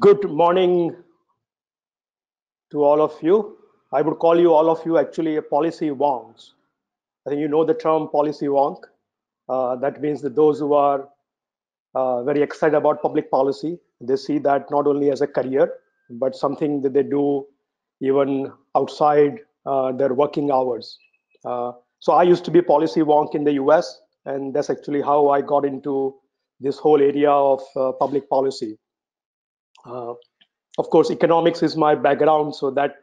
Good morning to all of you. I would call you all of you actually a policy wonks. I think you know the term policy wonk. That means that those who are very excited about public policy, they see that not only as a career, but something that they do even outside their working hours. So I used to be a policy wonk in the US, and that's actually how I got into this whole area of public policy. Uh, of course, economics is my background, so that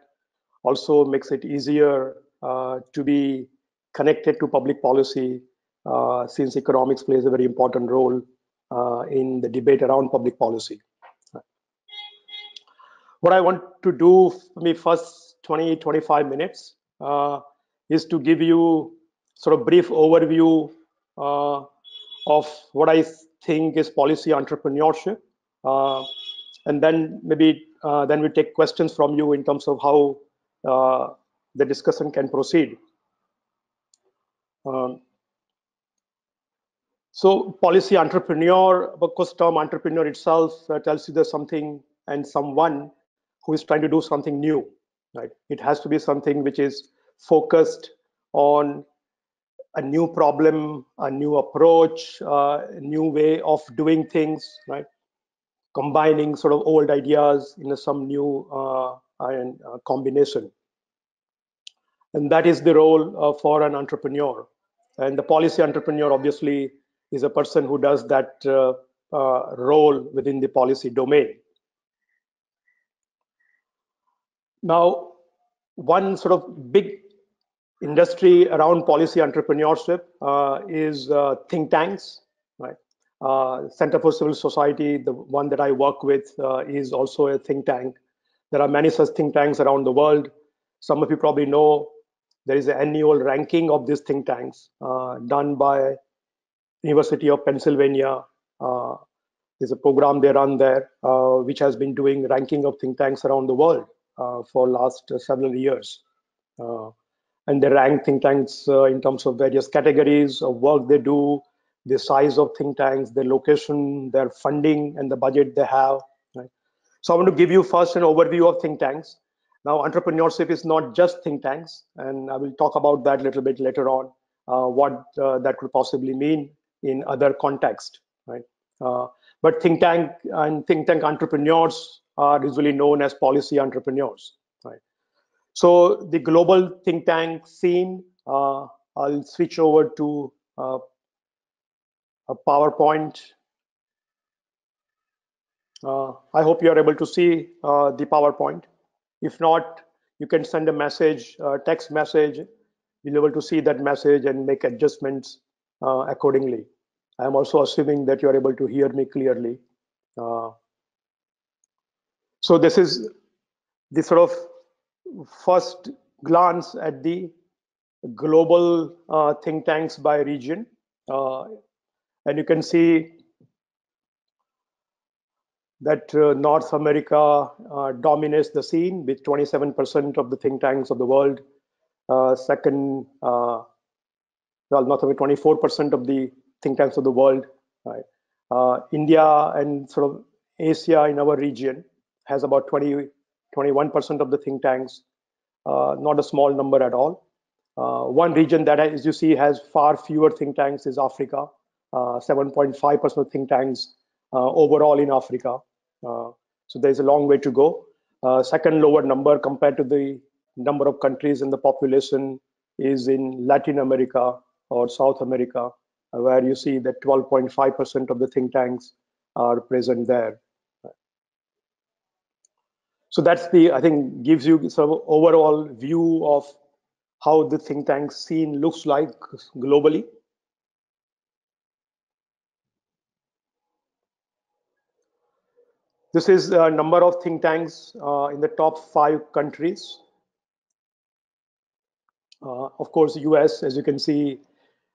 also makes it easier to be connected to public policy since economics plays a very important role in the debate around public policy. What I want to do for me first 20-25 minutes is to give you sort of brief overview uh, of what I think is policy entrepreneurship. And then maybe then we take questions from you in terms of how the discussion can proceed. Um, so policy entrepreneur, of course, term entrepreneur itself tells you there's something and someone who is trying to do something new, right? It has to be something which is focused on a new problem, a new approach, a new way of doing things, right? Combining sort of old ideas in some new combination. And that is the role for an entrepreneur. And the policy entrepreneur obviously is a person who does that role within the policy domain. Now, one sort of big industry around policy entrepreneurship is think tanks, right? Center for Civil Society, the one that I work with, is also a think tank. There are many such think tanks around the world. Some of you probably know there is an annual ranking of these think tanks done by University of Pennsylvania. There's a program they run there, which has been doing ranking of think tanks around the world for last several years. And they rank think tanks in terms of various categories of work they do, the size of think tanks, their location, their funding, and the budget they have. Right? So I want to give you first an overview of think tanks. Now, entrepreneurship is not just think tanks, and I will talk about that a little bit later on, what that could possibly mean in other contexts, right? But think tank and think tank entrepreneurs are usually known as policy entrepreneurs, right? So the global think tank scene, I'll switch over to a PowerPoint. I hope you are able to see the PowerPoint. If not, you can send a message, text message. You'll be able to see that message and make adjustments accordingly. I'm also assuming that you're able to hear me clearly. So this is the sort of first glance at the global think tanks by region. And you can see that North America dominates the scene with 27% of the think tanks of the world. Second, well, North America, 24% of the think tanks of the world. Right? India and sort of Asia in our region has about 21% of the think tanks. Not a small number at all. One region that, as you see, has far fewer think tanks is Africa. 7.5% of think tanks overall in Africa. So there's a long way to go. Second lower number compared to the number of countries in the population is in Latin America or South America, where you see that 12.5% of the think tanks are present there. So that's the, I think, gives you sort of overall view of how the think tank scene looks like globally. This is a number of think tanks in the top 5 countries. Of course, US, as you can see,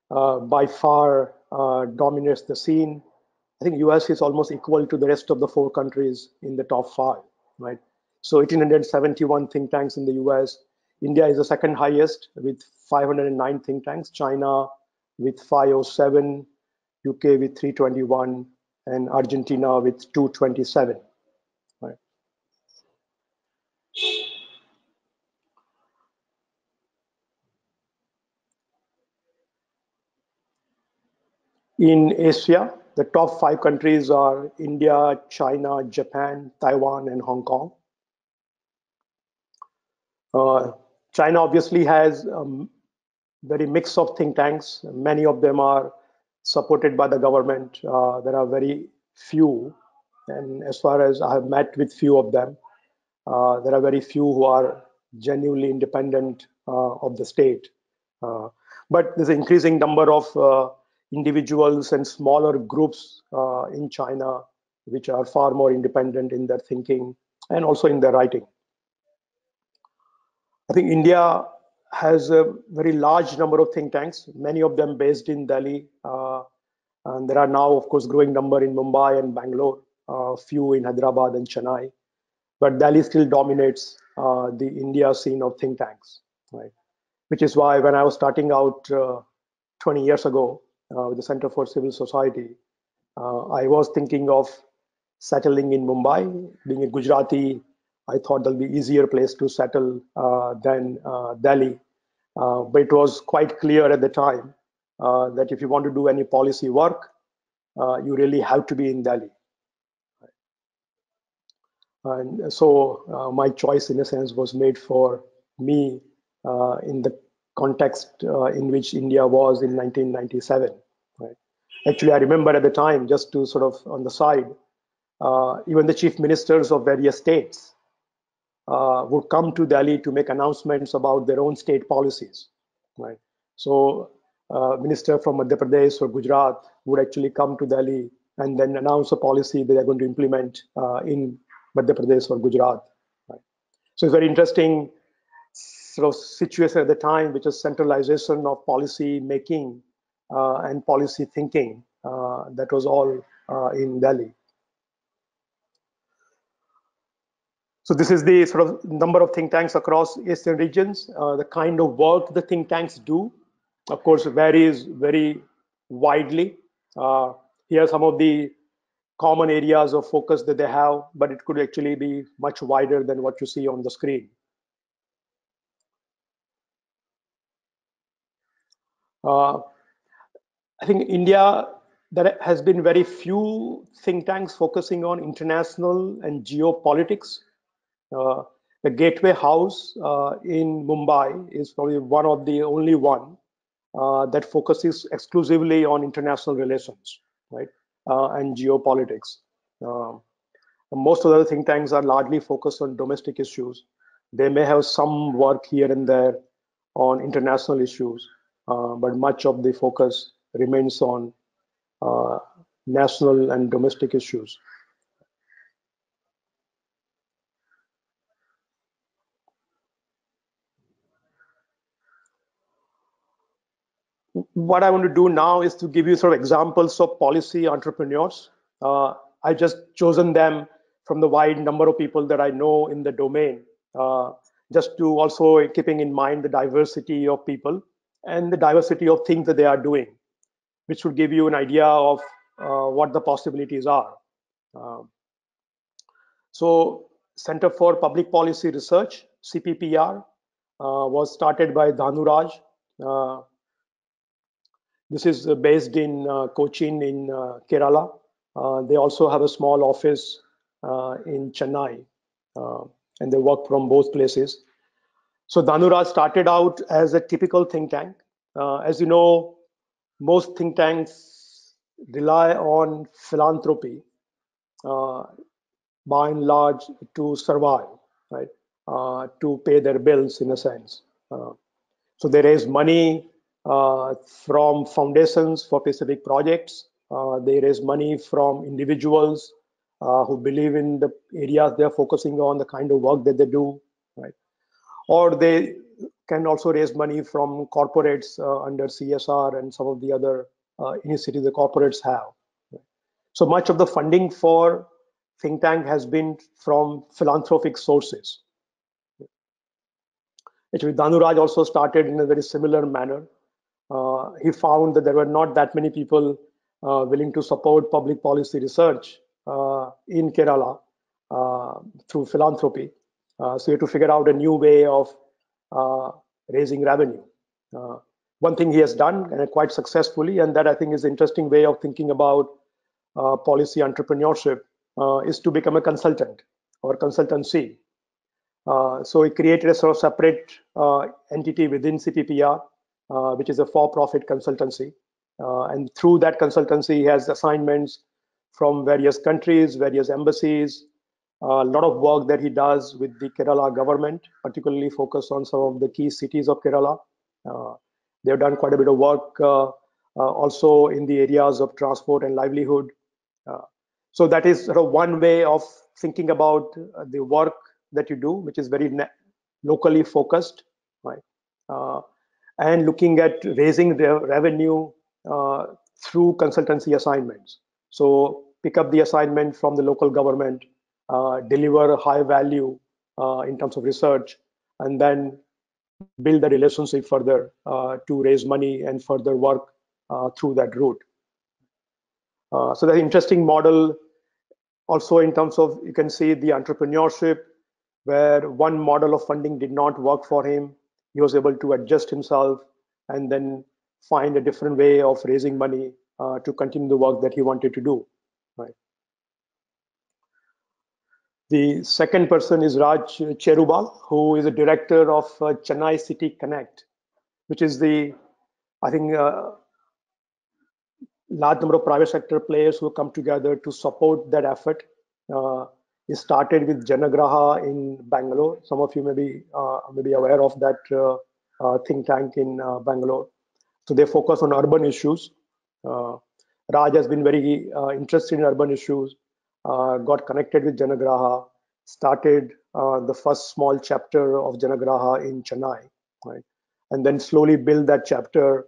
by far dominates the scene. I think US is almost equal to the rest of the 4 countries in the top 5, right? So 1,871 think tanks in the US. India is the second highest with 509 think tanks. China with 507, UK with 321, and Argentina with 227. Right? In Asia, the top 5 countries are India, China, Japan, Taiwan, and Hong Kong. Uh, China obviously has very mix of think tanks. Many of them are supported by the government. There are very few, and as far as I have met with few of them, there are very few who are genuinely independent of the state. Uh, but there's an increasing number of individuals and smaller groups in China which are far more independent in their thinking and also in their writing. I think India has a very large number of think tanks, many of them based in Delhi. And there are now, of course, growing number in Mumbai and Bangalore, few in Hyderabad and Chennai. But Delhi still dominates the India scene of think tanks, right? Which is why when I was starting out 20 years ago with the Center for Civil Society, I was thinking of settling in Mumbai. Being a Gujarati, I thought that'll be easier place to settle than Delhi. But it was quite clear at the time that if you want to do any policy work, you really have to be in Delhi. And so my choice, in a sense, was made for me in the context in which India was in 1997. Right? Actually, I remember at the time, just to sort of on the side, even the chief ministers of various states would come to Delhi to make announcements about their own state policies. Right? So, minister from Madhya Pradesh or Gujarat would actually come to Delhi and then announce a policy that they're going to implement in Madhya Pradesh or Gujarat. Right? So it's very interesting sort of situation at the time, which is centralization of policy making and policy thinking. That was all in Delhi. So this is the sort of number of think tanks across Asian regions. The kind of work the think tanks do, of course, varies very widely. Here are some of the common areas of focus that they have, but it could actually be much wider than what you see on the screen. Uh, I think India, there has been very few think tanks focusing on international and geopolitics. Uh, the Gateway House in Mumbai is probably one of the only one that focuses exclusively on international relations, right, and geopolitics. Um, most of the other think tanks are largely focused on domestic issues. They may have some work here and there on international issues, but much of the focus remains on uh, national and domestic issues. What I want to do now is to give you sort of examples of policy entrepreneurs. I've just chosen them from the wide number of people that I know in the domain, just to also keeping in mind the diversity of people and the diversity of things that they are doing, which would give you an idea of what the possibilities are. Uh, so, Center for Public Policy Research, CPPR, was started by Dhanuraj. Uh, This is based in Cochin in Kerala. They also have a small office in Chennai, uh, and they work from both places. So Dhanuraj started out as a typical think tank. As you know, most think tanks rely on philanthropy uh, by and large to survive, right? To pay their bills in a sense. So they raise money from foundations for specific projects. They raise money from individuals who believe in the areas they're focusing on, the kind of work that they do, right? Or they can also raise money from corporates under CSR and some of the other initiatives the corporates have. So much of the funding for think tank has been from philanthropic sources. Actually, Dhanuraj also started in a very similar manner. He found that there were not that many people willing to support public policy research in Kerala through philanthropy. So you have to figure out a new way of uh, raising revenue. Uh, one thing he has done, and quite successfully, and that I think is an interesting way of thinking about policy entrepreneurship, is to become a consultant or consultancy. So he created a sort of separate entity within CPPR, which is a for-profit consultancy. And through that consultancy, he has assignments from various countries, various embassies, a lot of work that he does with the Kerala government, particularly focused on some of the key cities of Kerala. They've done quite a bit of work also in the areas of transport and livelihood. So that is sort of one way of thinking about the work that you do, which is very locally focused, right? And looking at raising revenue through consultancy assignments. So pick up the assignment from the local government, deliver high value in terms of research, and then build the relationship further to raise money and further work through that route. So the interesting model also in terms of, you can see the entrepreneurship, where one model of funding did not work for him. He was able to adjust himself and then find a different way of raising money to continue the work that he wanted to do. Right. The second person is Raj Cherubal, who is a director of Chennai City Connect, which is the, I think, large number of private sector players who come together to support that effort. It started with Janagraha in Bangalore. Some of you may be aware of that think tank in Bangalore. So they focus on urban issues. Raj has been very interested in urban issues, got connected with Janagraha, started the first small chapter of Janagraha in Chennai, right? And then slowly build that chapter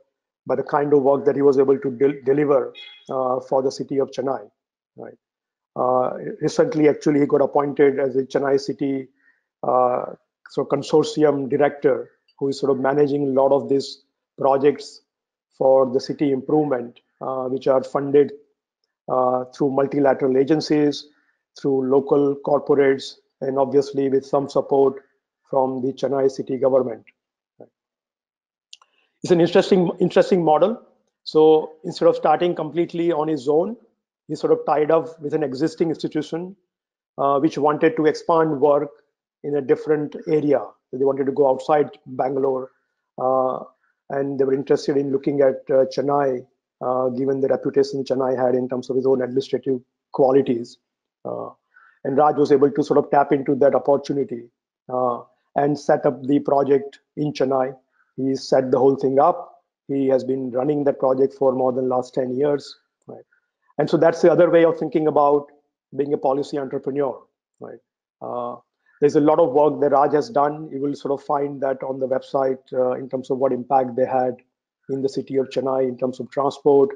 by the kind of work that he was able to deliver for the city of Chennai, right? Recently, actually, he got appointed as a Chennai City consortium director, who is sort of managing a lot of these projects for the city improvement, which are funded through multilateral agencies, through local corporates, and obviously with some support from the Chennai city government. It's an interesting model. So instead of starting completely on his own, he sort of tied up with an existing institution which wanted to expand work in a different area. So they wanted to go outside Bangalore, and they were interested in looking at Chennai, given the reputation Chennai had in terms of its own administrative qualities. And Raj was able to sort of tap into that opportunity and set up the project in Chennai. He set the whole thing up. He has been running that project for more than the last 10 years. Right? And so that's the other way of thinking about being a policy entrepreneur. Right? There's a lot of work that Raj has done. You will sort of find that on the website in terms of what impact they had in the city of Chennai, in terms of transport,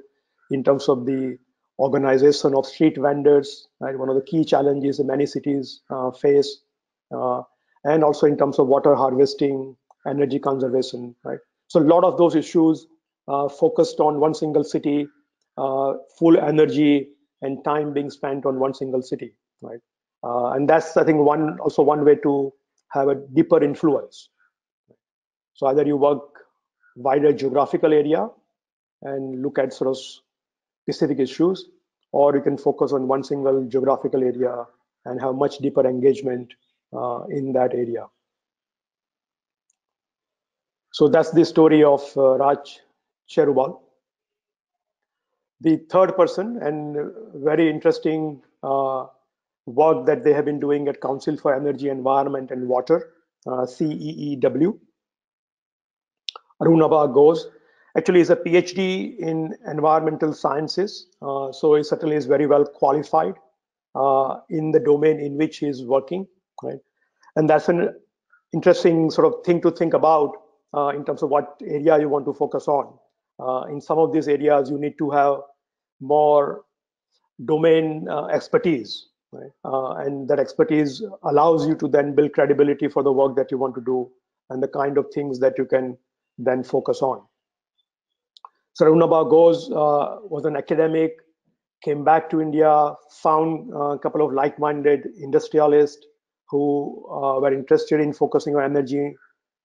in terms of the organization of street vendors, right? One of the key challenges that many cities face, and also in terms of water harvesting, energy conservation, right? So a lot of those issues focused on one single city, full energy and time being spent on one single city, right? And that's, I think, one way to have a deeper influence. So either you work wider geographical area and look at sort of specific issues, or you can focus on one single geographical area and have much deeper engagement in that area. So that's the story of Raj Cherubal. The third person, and very interesting work that they have been doing at Council for Energy, Environment and Water, CEEW. Arunabha Ghosh actually is a PhD in environmental sciences, so he certainly is very well qualified in the domain in which he is working, right? And that's an interesting sort of thing to think about in terms of what area you want to focus on. In some of these areas, you need to have more domain expertise, right? And that expertise allows you to then build credibility for the work that you want to do and the kind of things that you can then focus on. So Arunabha Ghosh was an academic, came back to India, found a couple of like-minded industrialists who were interested in focusing on energy,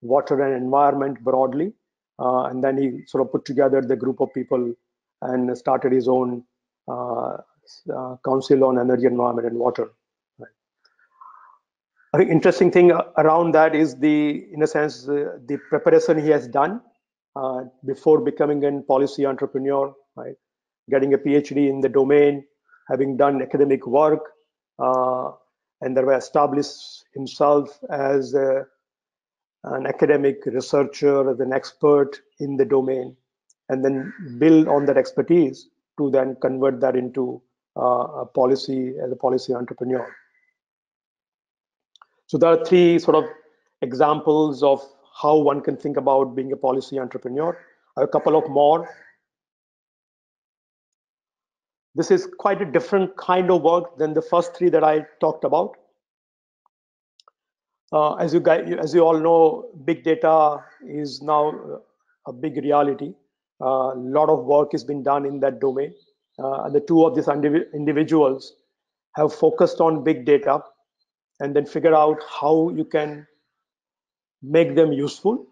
water, and environment broadly, and then he sort of put together the group of people and started his own council on energy, environment, and water. Right. I think interesting thing around that is in a sense, the preparation he has done before becoming a policy entrepreneur, right? Getting a PhD in the domain, having done academic work, uh, and thereby established himself as an academic researcher, as an expert in the domain, and then build on that expertise to then convert that into a policy as a policy entrepreneur. So there are three sort of examples of how one can think about being a policy entrepreneur. A couple of more. This is quite a different kind of work than the first three that I talked about. As you all know, big data is now a big reality. A lot of work has been done in that domain. And the two of these individuals have focused on big data and then figure out how you can make them useful,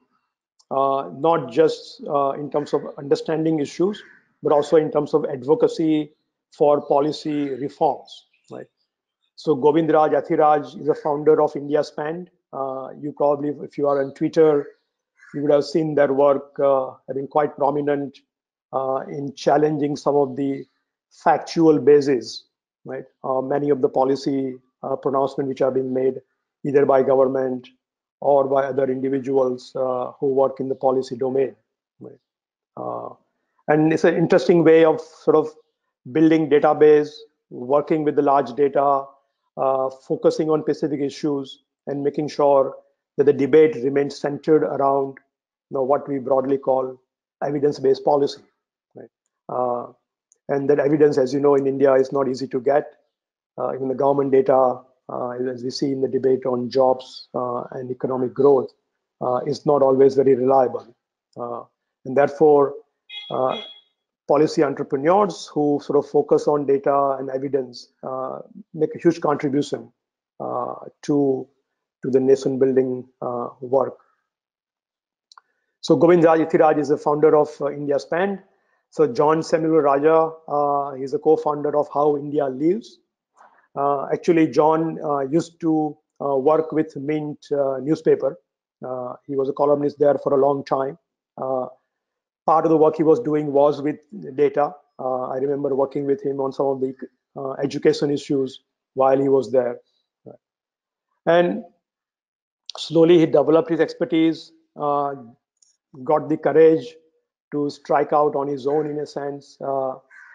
not just in terms of understanding issues, but also in terms of advocacy for policy reforms. Right. So Govindraj Athiraj is a founder of India Spanned. You probably, if you are on Twitter, you would have seen their work having quite prominent in challenging some of the factual bases, right? Many of the policy pronouncements which are being made either by government or by other individuals who work in the policy domain, right? Uh, and it's an interesting way of sort of building database, working with the large data, focusing on specific issues, and making sure that the debate remains centered around what we broadly call evidence-based policy. Right? And that evidence, as you know, in India is not easy to get. Even the government data, as we see in the debate on jobs and economic growth, is not always very reliable. And therefore, policy entrepreneurs who sort of focus on data and evidence make a huge contribution to the nation building work. So Govind Raj Ithiraj is the founder of India Spanned. So John Samuel Raja, he's a co-founder of How India Lives. Actually, John used to work with Mint newspaper. He was a columnist there for a long time. Part of the work he was doing was with data. I remember working with him on some of the education issues while he was there. And slowly he developed his expertise, got the courage to strike out on his own in a sense,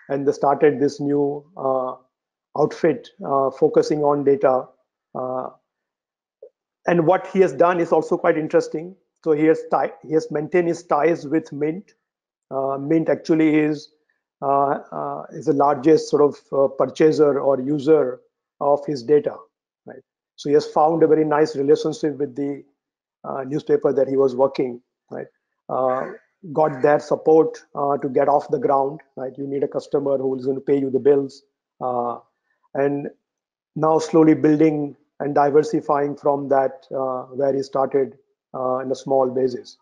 and they started this new outfit focusing on data. And what he has done is also quite interesting. So he has maintained his ties with Mint. Mint actually is the largest sort of purchaser or user of his data, right? So he has found a very nice relationship with the newspaper that he was working, right? Got their support to get off the ground, right? You need a customer who is going to pay you the bills, and now slowly building and diversifying from that where he started in a small basis.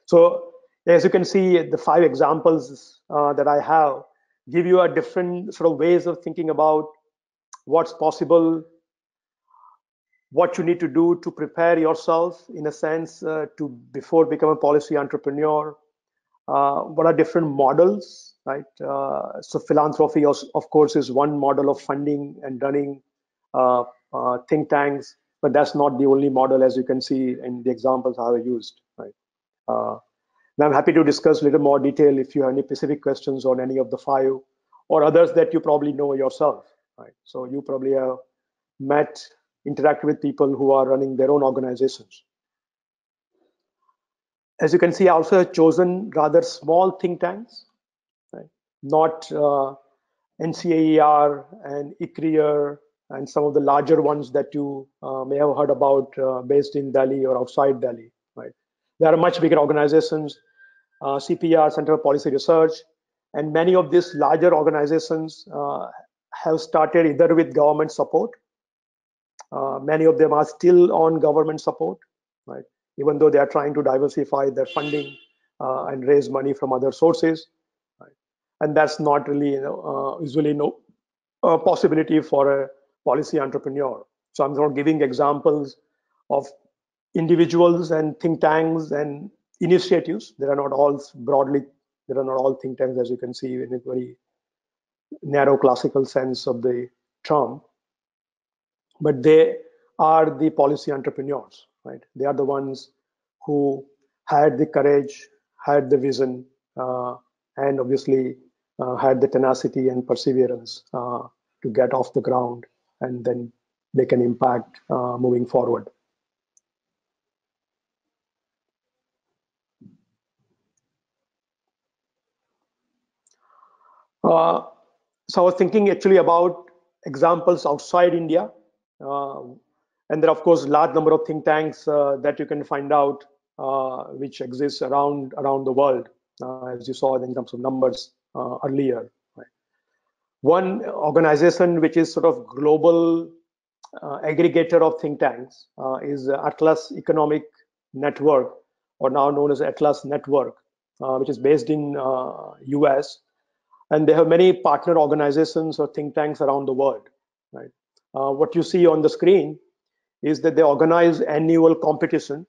So as you can see, the 5 examples that I have give you a different sort of ways of thinking about what's possible, what you need to do to prepare yourself in a sense to before become a policy entrepreneur. What are different models, right? So philanthropy, of course, is one model of funding and running think tanks, but that's not the only model, as you can see in the examples I have used, right? And I'm happy to discuss a little more detail if you have any specific questions on any of the 5 or others that you probably know yourself, right? So you probably have met, interacted with people who are running their own organizations. As you can see, I also have chosen rather small think tanks, right? Not NCAER and ICRIER and some of the larger ones that you may have heard about based in Delhi or outside Delhi, right? There are much bigger organizations, CPR, Center for Policy Research, and many of these larger organizations have started either with government support. Many of them are still on government support, right? Even though they are trying to diversify their funding, and raise money from other sources. Right? And that's not really, usually no possibility for a policy entrepreneur. So I'm not giving examples of individuals and think tanks and initiatives. There are not all broadly, there are not all think tanks, as you can see, in a very narrow classical sense of the term, but they are the policy entrepreneurs, right? They are the ones who had the courage, had the vision, and obviously had the tenacity and perseverance to get off the ground and then make an impact moving forward. So I was thinking actually about examples outside India. And there are, of course, large number of think tanks that you can find out which exists around the world, as you saw in terms of numbers earlier. Right? One organization which is sort of global aggregator of think tanks is Atlas Economic Network, or now known as Atlas Network, which is based in US. And they have many partner organizations or think tanks around the world. Right? What you see on the screen is that they organize annual competition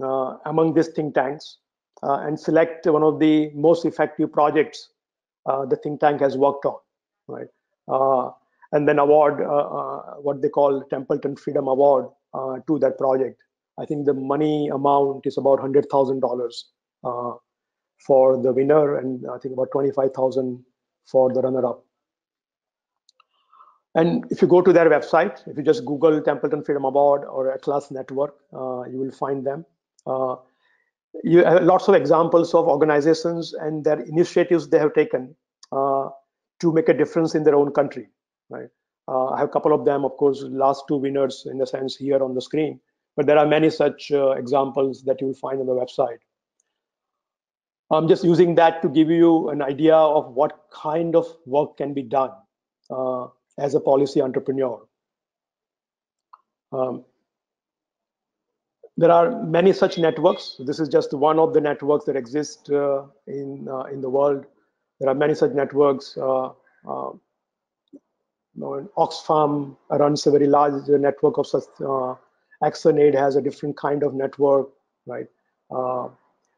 among these think tanks and select one of the most effective projects the think tank has worked on, right? And then award what they call Templeton Freedom Award to that project. I think the money amount is about $100,000 for the winner, and I think about 25,000 for the runner-up. And if you go to their website, if you just Google Templeton Freedom Award or Atlas Network, you will find them. You have lots of examples of organizations and their initiatives they have taken to make a difference in their own country. Right? I have a couple of them, of course, last two winners in the sense here on the screen, but there are many such examples that you will find on the website. I'm just using that to give you an idea of what kind of work can be done as a policy entrepreneur. There are many such networks. This is just one of the networks that exist in the world. There are many such networks. Oxfam runs a very large network of such. ActionAid has a different kind of network, right?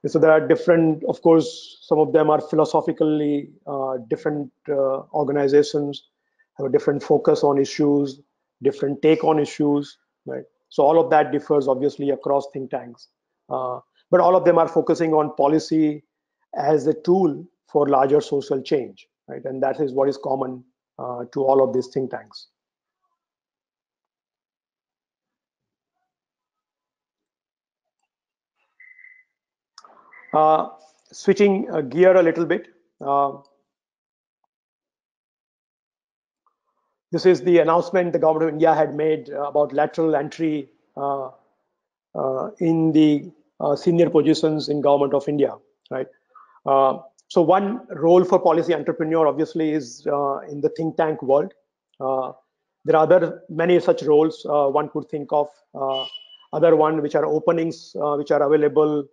So there are different, of course, some of them are philosophically different organizations, have a different focus on issues, different take on issues, right? So all of that differs obviously across think tanks. But all of them are focusing on policy as a tool for larger social change, right? And that is what is common to all of these think tanks. Switching gear a little bit. This is the announcement the government of India had made about lateral entry in the senior positions in government of India, right? So one role for policy entrepreneur obviously is in the think tank world. There are many such roles one could think of. Other one which are openings which are available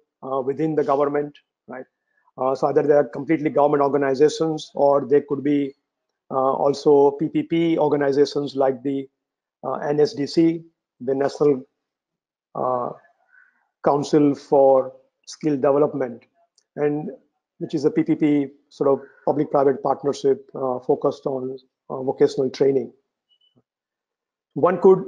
within the government, right? So either they are completely government organizations, or they could be also PPP organizations like the NSDC, the National Council for Skill Development, and which is a PPP sort of public-private partnership focused on vocational training. One could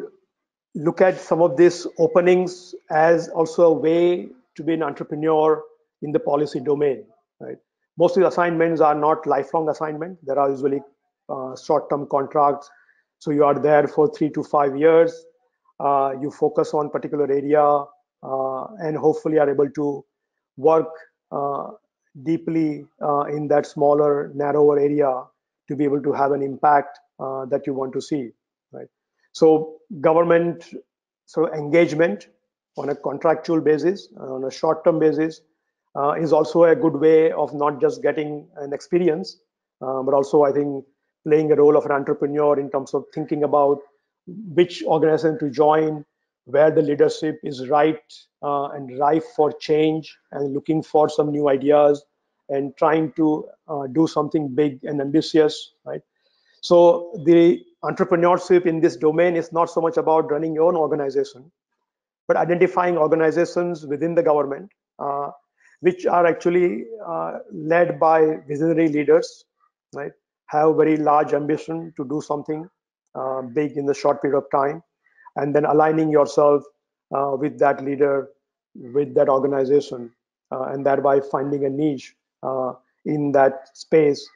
look at some of these openings as also a way to be an entrepreneur in the policy domain, right? Most of the assignments are not lifelong assignments. There are usually short-term contracts. So you are there for 3 to 5 years. You focus on particular area and hopefully are able to work deeply in that smaller, narrower area to be able to have an impact that you want to see, right? So government sort of engagement on a contractual basis, on a short-term basis, is also a good way of not just getting an experience, but also I think playing a role of an entrepreneur in terms of thinking about which organization to join, where the leadership is right and ripe for change and looking for some new ideas and trying to do something big and ambitious, right? So the entrepreneurship in this domain is not so much about running your own organization, but identifying organizations within the government uh, which are actually led by visionary leaders, right? Have very large ambition to do something big in the short period of time, and then aligning yourself with that leader, with that organization, and thereby finding a niche in that space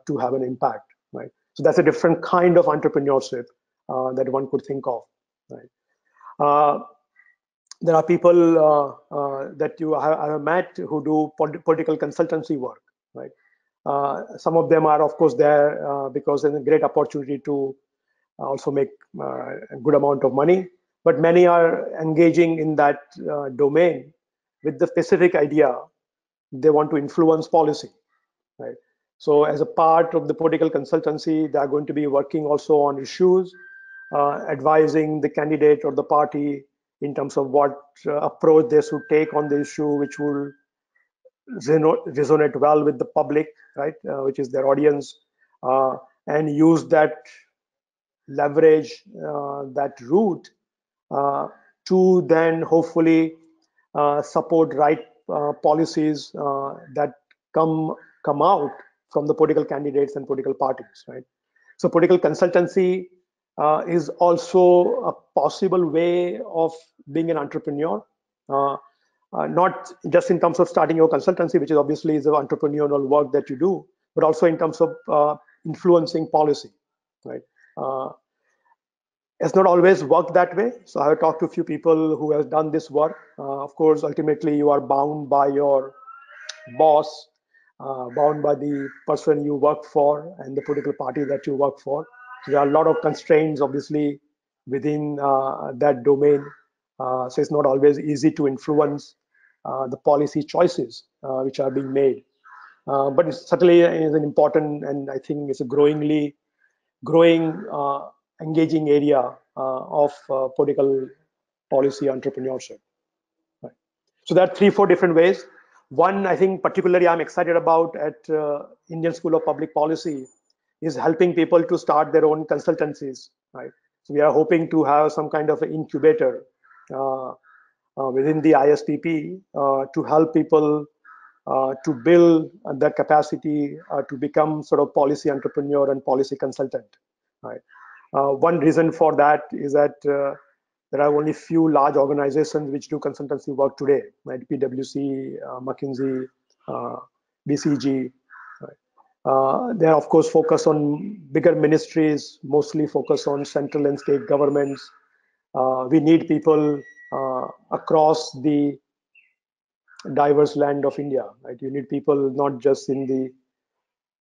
to have an impact, right? So that's a different kind of entrepreneurship that one could think of, right? Uh, there are people that I have met who do political consultancy work, right? Some of them are, of course, there because it's a great opportunity to also make a good amount of money. But many are engaging in that domain with the specific idea they want to influence policy, right? So as a part of the political consultancy, they are going to be working also on issues, advising the candidate or the party in terms of what approach they should take on the issue, which will resonate well with the public, right, which is their audience, uh, and use that leverage, that route uh, to then hopefully support right policies that come come out from the political candidates and political parties, right? So political consultancy is also a possible way of being an entrepreneur, uh, not just in terms of starting your consultancy, which is obviously is the entrepreneurial work that you do, but also in terms of influencing policy, right? Uh, it's not always worked that way. So I have talked to a few people who have done this work. Of course, ultimately you are bound by your boss, bound by the person you work for and the political party that you work for. So there are a lot of constraints, obviously, within that domain. So it's not always easy to influence the policy choices which are being made. But it certainly is an important, and I think it's a growing, engaging area of political policy entrepreneurship. Right. So there are 3, 4 different ways. One, I think particularly I'm excited about at Indian School of Public Policy is helping people to start their own consultancies. Right. So we are hoping to have some kind of an incubator within the ISPP to help people to build that capacity to become sort of policy entrepreneur and policy consultant. Right. One reason for that is that there are only few large organizations which do consultancy work today, right? PwC, McKinsey, uh, BCG. Right? They are, of course, focused on bigger ministries, mostly focused on central and state governments. We need people across the diverse land of India, right? You need people not just in the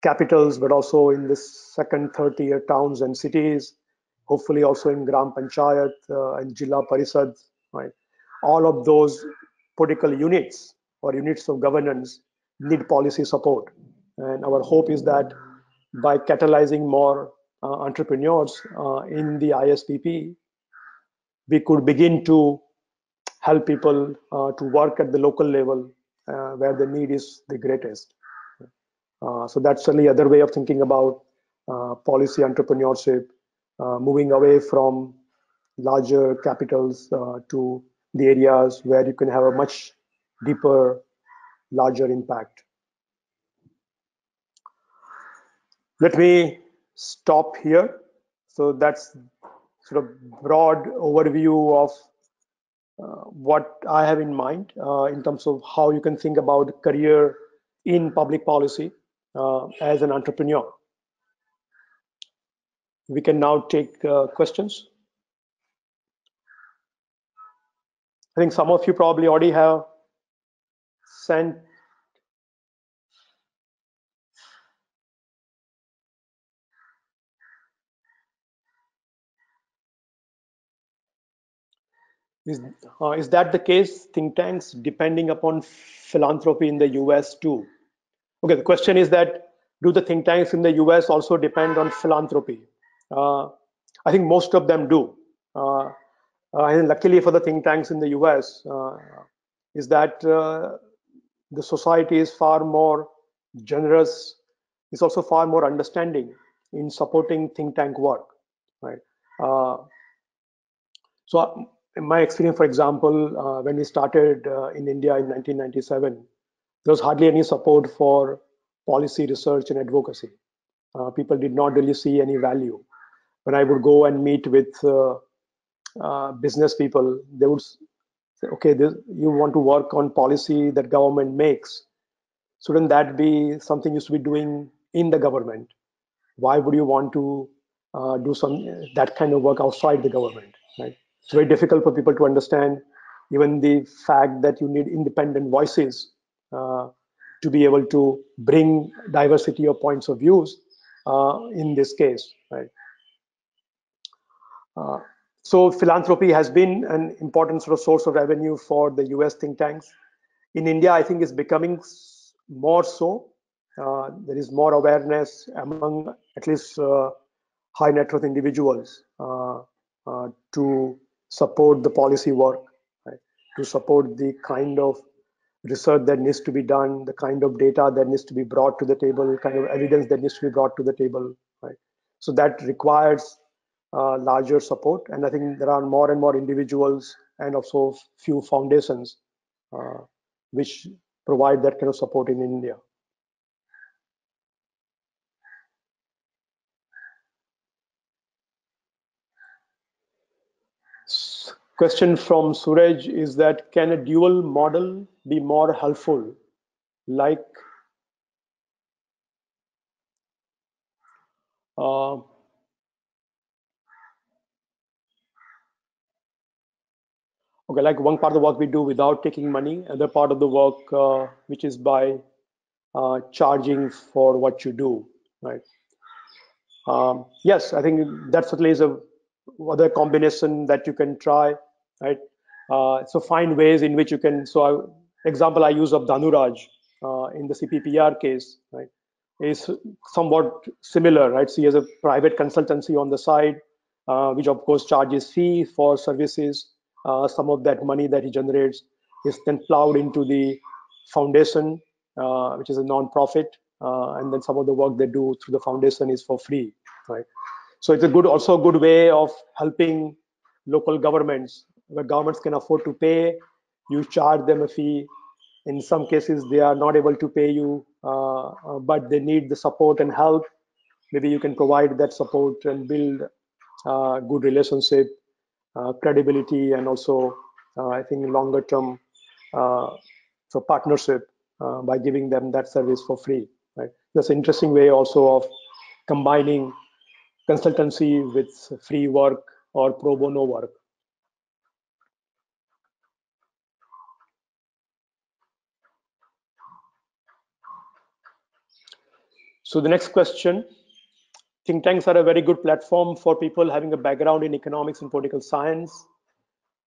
capitals, but also in the second, third tier towns and cities, hopefully also in Gram Panchayat and Jilla Parishad, right? All of those political units or units of governance need policy support. And our hope is that by catalyzing more entrepreneurs in the ISPP, we could begin to help people to work at the local level where the need is the greatest. So that's certainly other way of thinking about policy entrepreneurship, moving away from larger capitals to the areas where you can have a much deeper, larger impact. Let me stop here. So that's sort of broad overview of what I have in mind in terms of how you can think about career in public policy as an entrepreneur. We can now take questions. I think some of you probably already have sent. Is that the case? Think tanks depending upon philanthropy in the US too. Okay, the question is that do the think tanks in the US also depend on philanthropy? I think most of them do. And luckily for the think tanks in the US, is that the society is far more generous. It's also far more understanding in supporting think tank work, right? Uh, so in my experience, for example, when we started in India in 1997, there was hardly any support for policy research and advocacy. People did not really see any value. When I would go and meet with business people, they would say, okay, you want to work on policy that government makes. Shouldn't that be something you should be doing in the government? Why would you want to do some that kind of work outside the government, right? It's very difficult for people to understand even the fact that you need independent voices to be able to bring diversity of points of views in this case, right? Uh, so philanthropy has been an important sort of source of revenue for the US think tanks. In India, I think it's becoming more so. There is more awareness among at least high net worth individuals to support the policy work, right? To support the kind of research that needs to be done, the kind of data that needs to be brought to the table, kind of evidence that needs to be brought to the table, right? So that requires larger support, and I think there are more and more individuals and also few foundations uh, which provide that kind of support in India. Question from Suraj is that can a dual model be more helpful? Like, uh, okay, like one part of the work we do without taking money, other part of the work which is by charging for what you do, right? Yes, I think that certainly is a other combination that you can try, right? So find ways in which you can. So, example I use of Dhanuraj in the CPPR case, right, is somewhat similar, right? So he has a private consultancy on the side, which of course charges fee for services. Some of that money that he generates is then plowed into the foundation, which is a non-profit, and then some of the work they do through the foundation is for free, right? So it's a good, also a good way of helping local governments where governments can afford to pay. You charge them a fee. In some cases, they are not able to pay you, but they need the support and help. Maybe you can provide that support and build good relationship, credibility, and also, I think, longer term uh, so partnership by giving them that service for free. Right. That's an interesting way also of combining consultancy with free work or pro bono work. So the next question, think tanks are a very good platform for people having a background in economics and political science.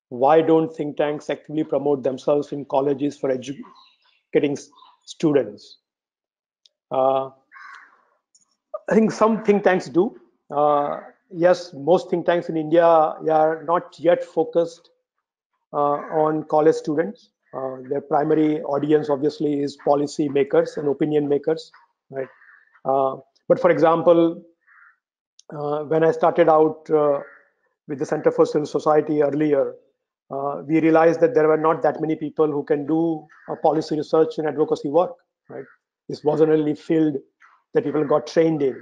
Why don't think tanks actively promote themselves in colleges for educating students? Uh, I think some think tanks do. Yes, most think tanks in India are not yet focused on college students. Their primary audience obviously is policy makers and opinion makers, right? But for example, when I started out with the Center for Civil Society earlier, we realized that there were not that many people who can do policy research and advocacy work, right? This wasn't really field that people got trained in,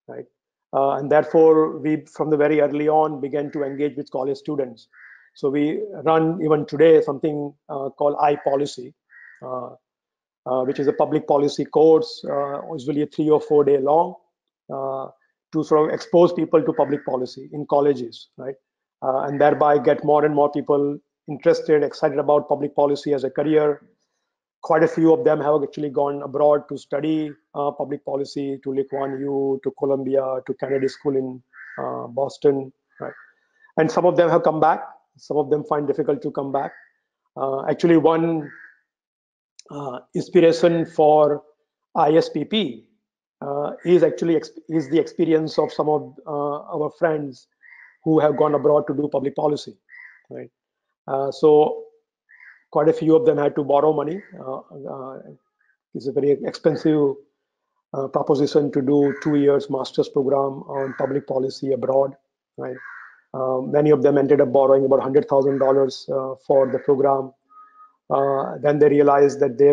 right? And therefore, we, from the very early on, began to engage with college students. So we run even today something called iPolicy, uh, which is a public policy course, usually a 3 or 4 day long, uh, to sort of expose people to public policy in colleges, right? And thereby get more and more people interested, excited about public policy as a career. Quite a few of them have actually gone abroad to study public policy, to Lee Kuan Yew, to Columbia, to Kennedy School in Boston, right? And some of them have come back. Some of them find difficult to come back. Actually, one inspiration for ISPP is actually is the experience of some of our friends who have gone abroad to do public policy. right? So quite a few of them had to borrow money. It's a very expensive proposition to do 2 years master's program on public policy abroad, right? Many of them ended up borrowing about $100,000 for the program. Then they realized that they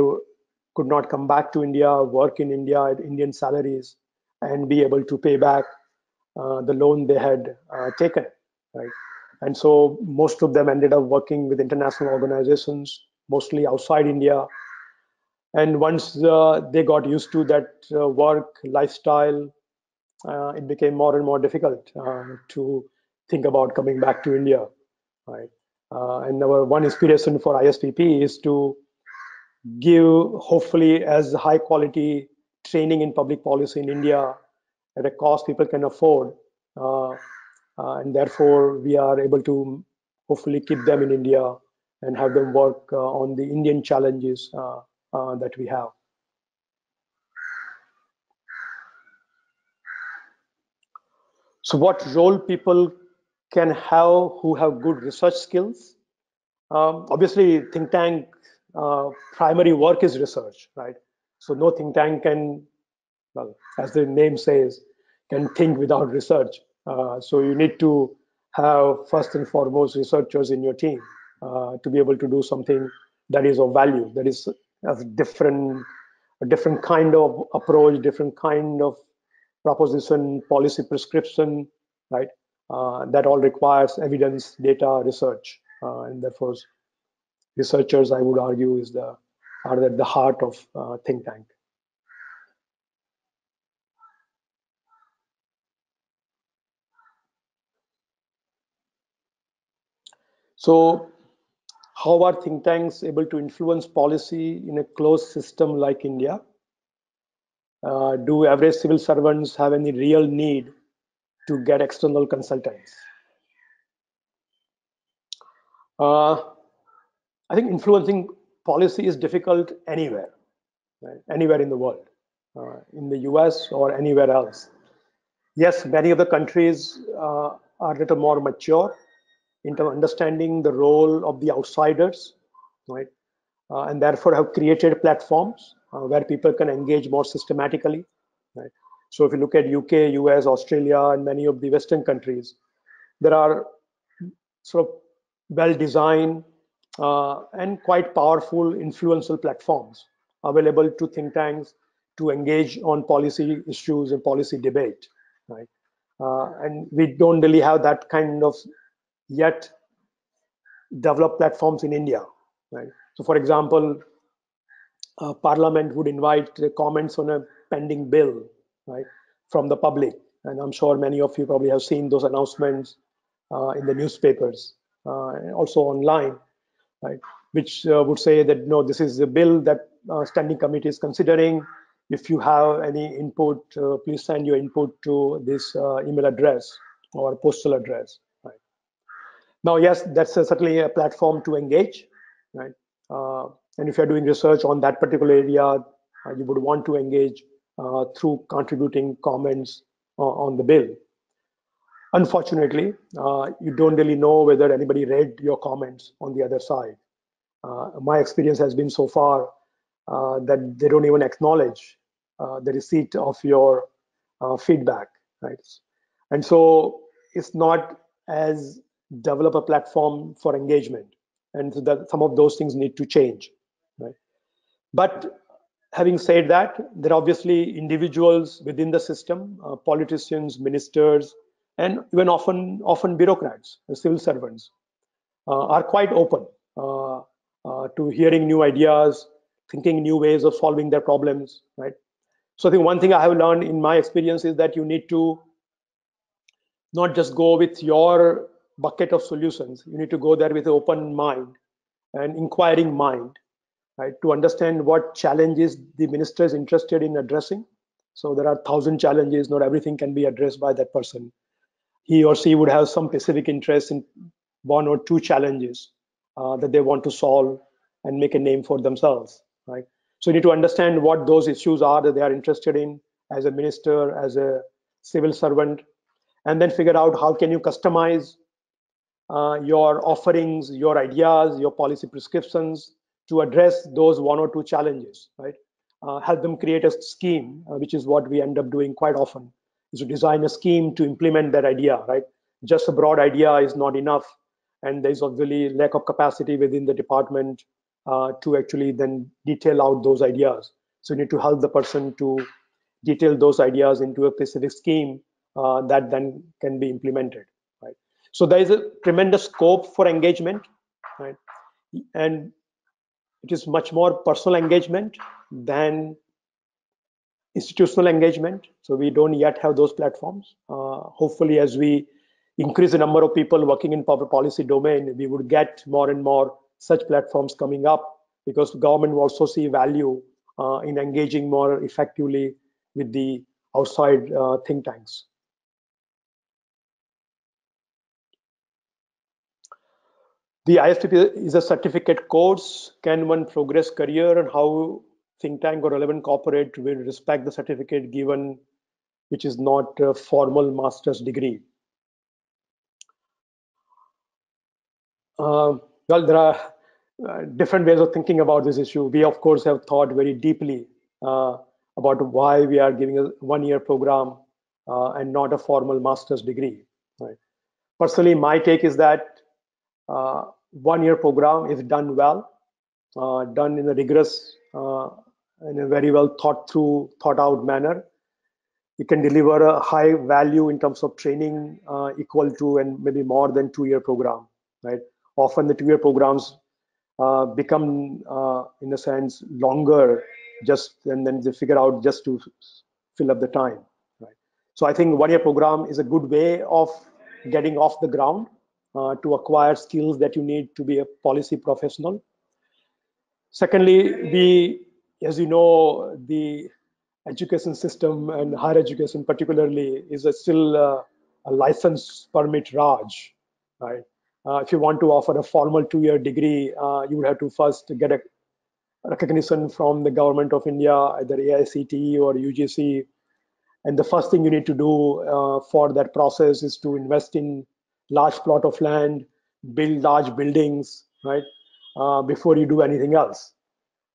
could not come back to India, work in India at Indian salaries, and be able to pay back the loan they had taken, right? And so most of them ended up working with international organizations, mostly outside India. And once they got used to that work lifestyle, it became more and more difficult to think about coming back to India, right? And our one inspiration for ISPP is to give hopefully as high quality training in public policy in India at a cost people can afford. Uh, and therefore, we are able to hopefully keep them in India and have them work on the Indian challenges that we have. So what role people can have who have good research skills? Obviously, think tank primary work is research, right? So no think tank can, well, as the name says, can think without research. So you need to have first and foremost researchers in your team to be able to do something that is of value, that is a different kind of approach, different kind of proposition, policy prescription, right? That all requires evidence, data, research, and therefore researchers, I would argue, are at the heart of think tank. So how are think tanks able to influence policy in a closed system like India? Do average civil servants have any real need to get external consultants? Uh, I think influencing policy is difficult anywhere, right? Anywhere in the world, in the US or anywhere else. Yes, many of the countries are a little more mature in terms of understanding the role of the outsiders, right? And therefore have created platforms where people can engage more systematically, right? So if you look at UK, US, Australia, and many of the Western countries, there are sort of well-designed and quite powerful influential platforms available to think tanks to engage on policy issues and policy debate, right? And we don't really have that kind of yet developed platforms in India, right? So for example, Parliament would invite comments on a pending bill, right, from the public. And I'm sure many of you probably have seen those announcements in the newspapers and also online, right, which would say that, no, this is the bill that standing committee is considering. If you have any input, please send your input to this email address or postal address. Right. Now, yes, that's certainly a platform to engage, right? And if you're doing research on that particular area, you would want to engage through contributing comments on the bill. Unfortunately, you don't really know whether anybody read your comments on the other side. My experience has been so far that they don't even acknowledge the receipt of your feedback, right? And so it's not as develop a platform for engagement, and so that some of those things need to change, right? But having said that, there are obviously individuals within the system, politicians, ministers, and even often bureaucrats, civil servants, are quite open to hearing new ideas, thinking new ways of solving their problems, right? So I think one thing I have learned in my experience is that you need to not just go with your bucket of solutions. You need to go there with an open mind and inquiring mind, right, to understand what challenges the minister is interested in addressing. So there are 1,000 challenges. Not everything can be addressed by that person. He or she would have some specific interest in one or two challenges that they want to solve and make a name for themselves, right? So you need to understand what those issues are that they are interested in as a minister, as a civil servant, and then figure out how can you customize your offerings, your ideas, your policy prescriptions to address those one or two challenges, right? Help them create a scheme, which is what we end up doing quite often, is to design a scheme to implement that idea, right? Just a broad idea is not enough, and there's obviously lack of capacity within the department to actually then detail out those ideas. So you need to help the person to detail those ideas into a specific scheme that then can be implemented, right? So there is a tremendous scope for engagement, right? And it is much more personal engagement than institutional engagement. So we don't yet have those platforms. Hopefully, as we increase the number of people working in public policy domain, we would get more and more such platforms coming up, because the government will also see value in engaging more effectively with the outside think tanks. The ISPP is a certificate course. Can one progress career, and how think tank or relevant corporate will respect the certificate given, which is not a formal master's degree? Well, there are different ways of thinking about this issue. We, of course, have thought very deeply about why we are giving a one-year program and not a formal master's degree. Right? Personally, my take is that one-year program, if done well, done in a rigorous, in a very well thought through, thought out manner, it can deliver a high value in terms of training equal to and maybe more than 2-year program, right? Often the 2-year programs become, in a sense, longer, just and then they figure out just to fill up the time, right? So I think one-year program is a good way of getting off the ground to acquire skills that you need to be a policy professional. Secondly, as you know, the education system and higher education particularly is still a license permit Raj, right? If you want to offer a formal 2-year degree, you would have to first get a recognition from the government of India, either AICTE or UGC. And the first thing you need to do for that process is to invest in large plot of land, build large buildings, right? Before you do anything else.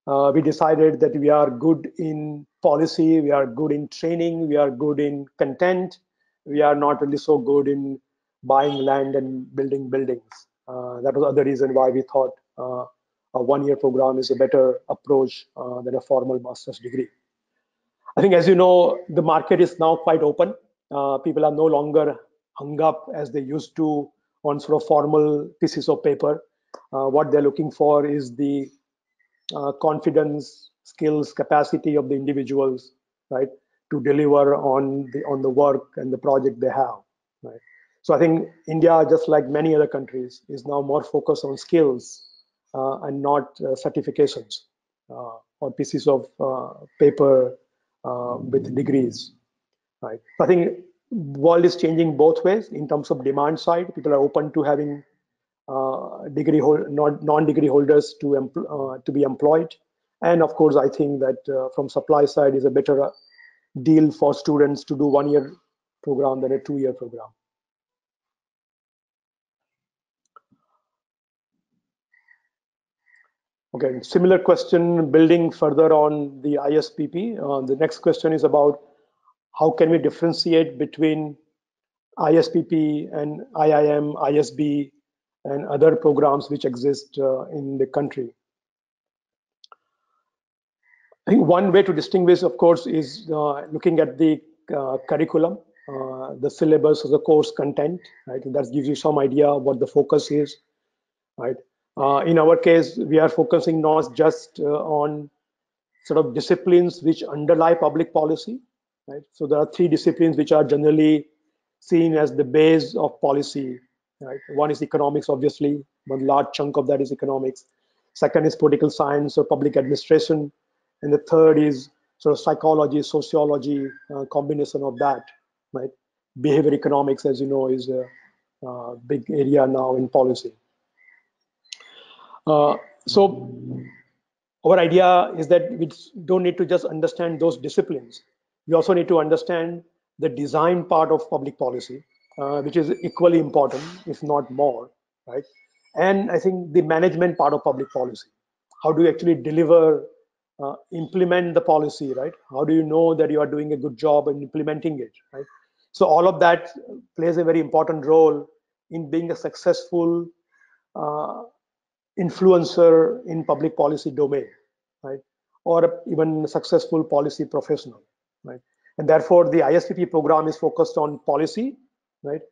We decided that we are good in policy, we are good in training, we are good in content. We are not really so good in buying land and building buildings. That was the other reason why we thought a one-year program is a better approach than a formal master's degree. I think, as you know, the market is now quite open. People are no longer hung up as they used to on sort of formal pieces of paper. What they're looking for is the confidence, skills, capacity of the individuals, right, to deliver on the work and the project they have, right. So I think India, just like many other countries, is now more focused on skills and not certifications or pieces of paper with degrees, right. So I think world is changing both ways in terms of demand side. People are open to having non-degree holders to be employed, and of course I think that from supply side is a better deal for students to do one-year program than a 2-year program. Okay, similar question, building further on the ISPP. The next question is about how can we differentiate between ISPP and IIM, ISB, and other programs which exist in the country. I think one way to distinguish, of course, is looking at the curriculum, the syllabus, or the course content. Right, that gives you some idea of what the focus is. Right. In our case, we are focusing not just on sort of disciplines which underlie public policy. Right. So there are 3 disciplines which are generally seen as the base of policy. Right. One is economics, obviously. One large chunk of that is economics. Second is political science or public administration. And the third is sort of psychology, sociology, combination of that, right? Behavior economics, as you know, is a big area now in policy. So our idea is that we don't need to just understand those disciplines. We also need to understand the design part of public policy, which is equally important, if not more. right? And I think the management part of public policy. How do you actually deliver, implement the policy, right? How do you know that you are doing a good job in implementing it, right? So all of that plays a very important role in being a successful uh, influencer in public policy domain, right? Or even a successful policy professional, right? And therefore, the ISPP program is focused on policy, right?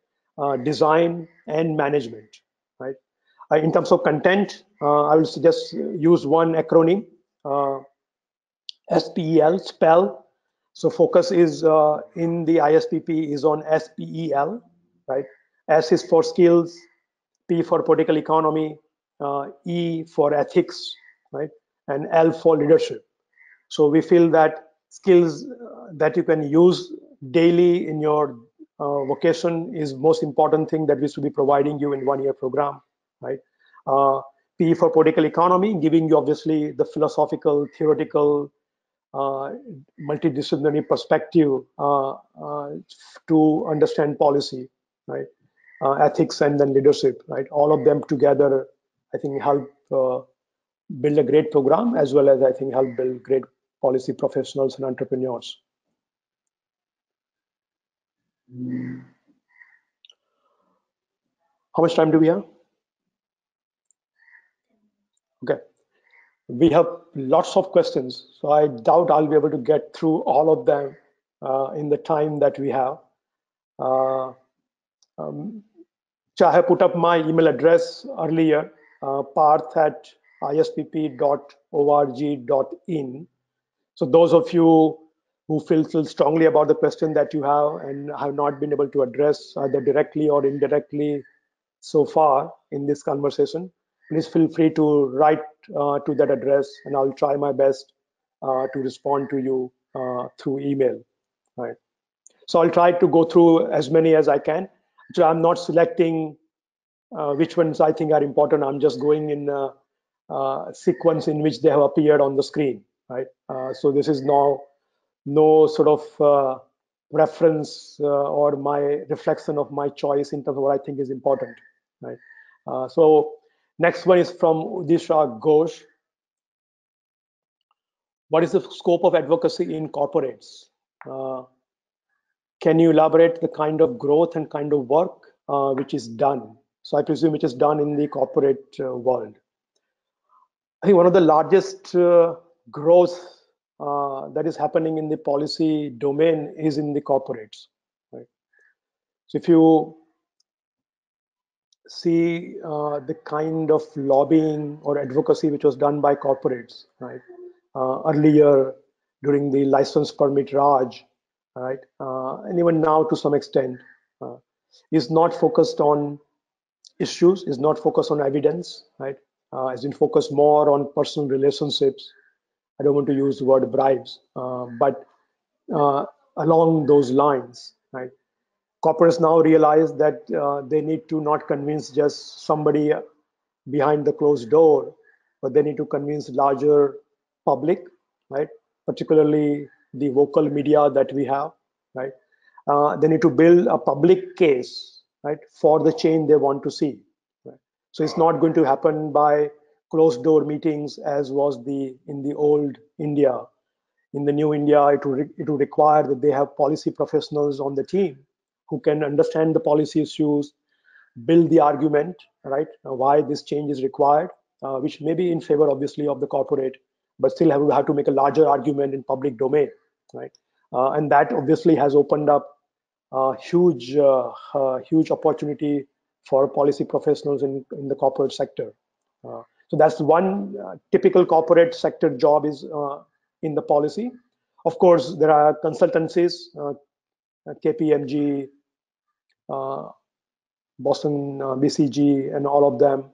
Design and management, right? In terms of content, I will just use one acronym, uh, SPEL, SPEL. So focus is in the ISPP is on SPEL, right? S is for skills, P for political economy, E for ethics, right? And L for leadership. So we feel that skills that you can use daily in your vocation is most important thing that we should be providing you in 1 year program, right? Uh, P for political economy, giving you obviously the philosophical, theoretical, uh, multidisciplinary perspective to understand policy, right? Ethics and then leadership, right? All of them together, I think, help build a great program as well as I think help build great policy professionals and entrepreneurs. How much time do we have? Okay. We have lots of questions, so I doubt I'll be able to get through all of them in the time that we have. Uh, So I have put up my email address earlier, parth@ispp.org.in. So those of you who feel strongly about the question that you have and have not been able to address either directly or indirectly so far in this conversation, please feel free to write to that address, and I'll try my best to respond to you through email. Right. So I'll try to go through as many as I can. So I'm not selecting which ones I think are important. I'm just going in sequence in which they have appeared on the screen, right? So this is now no sort of reference or my reflection of my choice in terms of what I think is important, right? So next one is from Udisha Ghosh. What is the scope of advocacy in corporates? Can you elaborate the kind of growth and kind of work which is done? So I presume it is done in the corporate world. I think one of the largest growth that is happening in the policy domain is in the corporates. Right? So if you see the kind of lobbying or advocacy which was done by corporates, right? Earlier during the license permit Raj, right? And even now to some extent, is not focused on issues, is not focused on evidence, right? Has been focused more on personal relationships. I don't want to use the word bribes, but along those lines, right? Corporates now realize that they need to not convince just somebody behind the closed door, but they need to convince larger public, right? Particularly the vocal media that we have, right? They need to build a public case, right, for the change they want to see. Right? So it's not going to happen by closed door meetings as was in the old India. In the new India, it will require that they have policy professionals on the team who can understand the policy issues, build the argument, right, why this change is required, which may be in favor, obviously, of the corporate, but still have to make a larger argument in public domain, right? And that obviously has opened up huge opportunity for policy professionals in the corporate sector. So that's one typical corporate sector job is in the policy. Of course, there are consultancies, KPMG, Boston BCG, and all of them.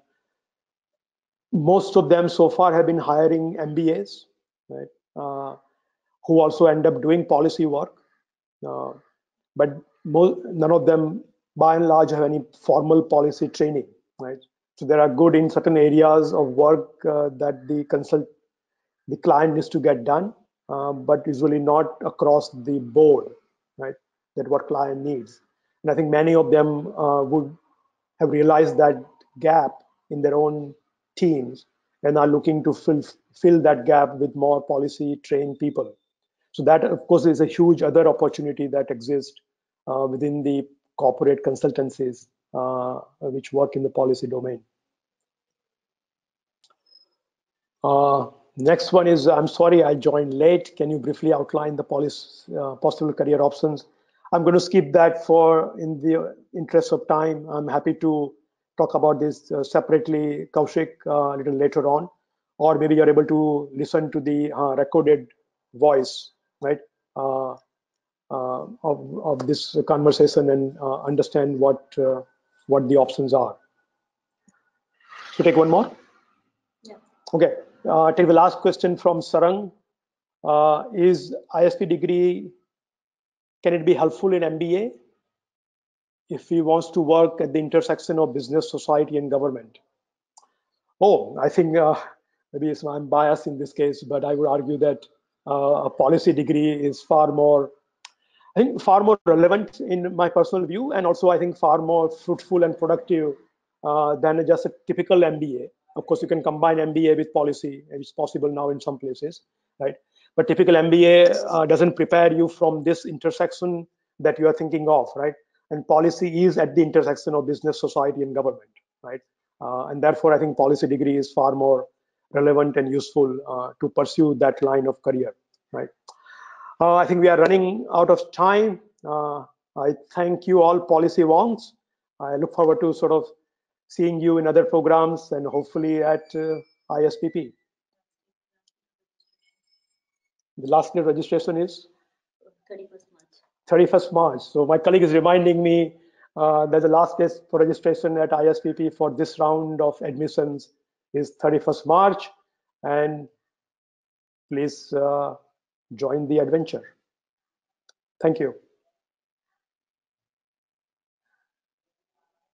Most of them so far have been hiring MBAs, right, who also end up doing policy work. But none of them, by and large, have any formal policy training, right? So they are good in certain areas of work that the client needs to get done, but usually not across the board, right? That what client needs. And I think many of them would have realized that gap in their own teams and are looking to fill that gap with more policy trained people. So that, of course, is a huge other opportunity that exists within the corporate consultancies which work in the policy domain. Next one is, I'm sorry I joined late. Can you briefly outline the possible career options? I'm going to skip that for in the interest of time. I'm happy to talk about this separately, Kaushik, a little later on, or maybe you're able to listen to the recorded voice, right, of this conversation and understand what the options are. So take one more. Yeah. Okay. Take the last question from Sarang. Is ISP degree, can it be helpful in MBA if he wants to work at the intersection of business, society, and government? Oh, I think maybe I'm biased in this case, but I would argue that a policy degree is far more, I think, far more relevant in my personal view, and also I think far more fruitful and productive than just a typical MBA. Of course, you can combine MBA with policy, and it's possible now in some places, right? But typical MBA doesn't prepare you from this intersection that you are thinking of, right? And policy is at the intersection of business, society, and government, right? And therefore, I think policy degree is far more relevant and useful to pursue that line of career, right? I think we are running out of time. I thank you all, policy wongs. I look forward to sort of seeing you in other programs and hopefully at ISPP. The last day registration is 31st March. 31st March. So my colleague is reminding me that the last day for registration at ISPP for this round of admissions is 31st March. And please join the adventure. Thank you.